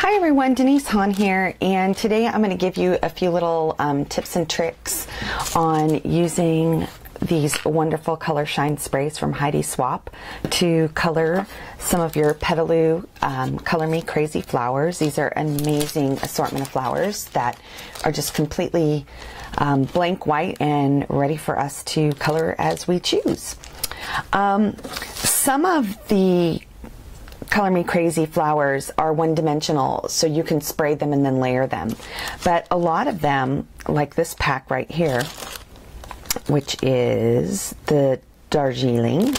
Hi everyone, Denise Hahn here, and today I'm going to give you a few little tips and tricks on using these wonderful color shine sprays from Heidi Swapp to color some of your Petaloo Color Me Crazy flowers. These are an amazing assortment of flowers that are just completely blank white and ready for us to color as we choose. Some of the Color Me Crazy flowers are one-dimensional, so you can spray them and then layer them. But a lot of them, like this pack right here, which is the Darjeeling,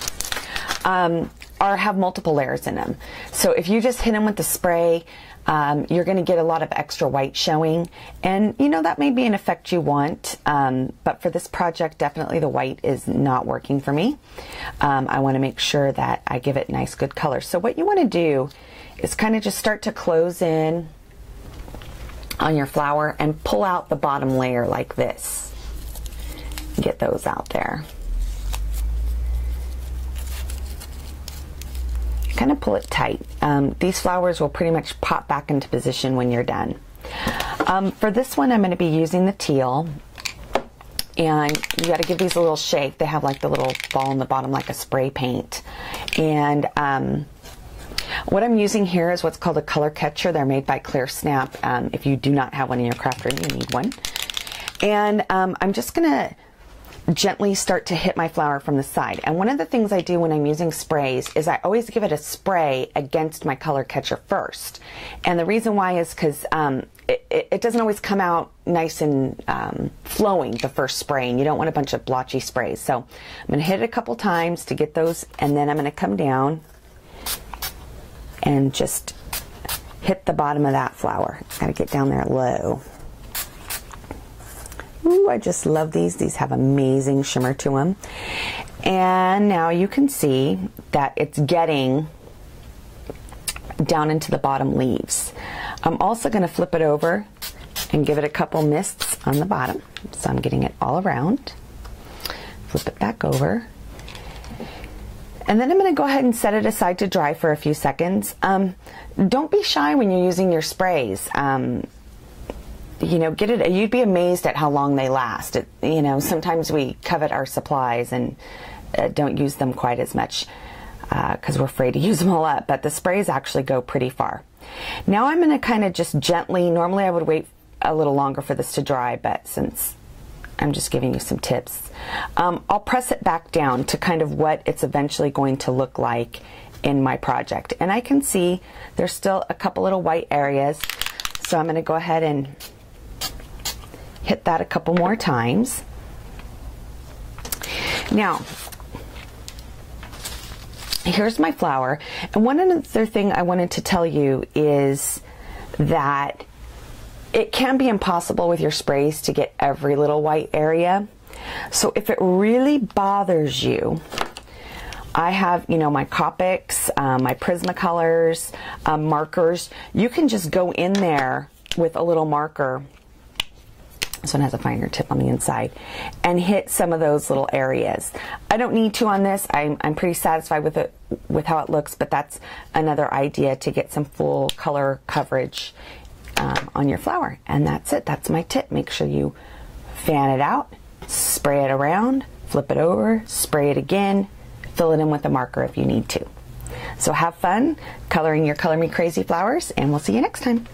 have multiple layers in them. So if you just hit them with the spray, you're going to get a lot of extra white showing, and you know that may be an effect you want, but for this project definitely the white is not working for me. I want to make sure that I give it nice good color. So what you want to do is kind of just start to close in on your flower and pull out the bottom layer like this. Get those out there. Kind of pull it tight. These flowers will pretty much pop back into position when you're done. For this one I'm going to be using the teal, and you got to give these a little shake. They have like the little ball in the bottom like a spray paint, and what I'm using here is what's called a color catcher. They're made by Clear Snap. If you do not have one in your craft room, you need one. And I'm just gonna gently start to hit my flower from the side. And one of the things I do when I'm using sprays is I always give it a spray against my color catcher first. And the reason why is because it doesn't always come out nice and flowing the first spray, and you don't want a bunch of blotchy sprays. So I'm going to hit it a couple times to get those, and then I'm going to come down and just hit the bottom of that flower. Got to get down there low. Ooh, I just love these. These have amazing shimmer to them. And now you can see that it's getting down into the bottom leaves. I'm also going to flip it over and give it a couple mists on the bottom. So I'm getting it all around. Flip it back over. And then I'm going to go ahead and set it aside to dry for a few seconds. Don't be shy when you're using your sprays. You know, get it. You'd be amazed at how long they last. You know, sometimes we covet our supplies and don't use them quite as much because we're afraid to use them all up. But the sprays actually go pretty far. Now I'm going to kind of just gently. Normally I would wait a little longer for this to dry, but since I'm just giving you some tips, I'll press it back down to kind of what it's eventually going to look like in my project. And I can see there's still a couple little white areas, so I'm going to go ahead and hit that a couple more times. Now, here's my flower. And one other thing I wanted to tell you is that it can be impossible with your sprays to get every little white area. So if it really bothers you, I have, you know, my Copics, my Prismacolors, markers. You can just go in there with a little marker. This one has a finer tip on the inside, and hit some of those little areas. I don't need to on this. I'm pretty satisfied with it, with how it looks, but that's another idea to get some full color coverage on your flower. And that's it. That's my tip. Make sure you fan it out, spray it around, flip it over, spray it again, fill it in with a marker if you need to. So have fun coloring your Color Me Crazy flowers, and we'll see you next time.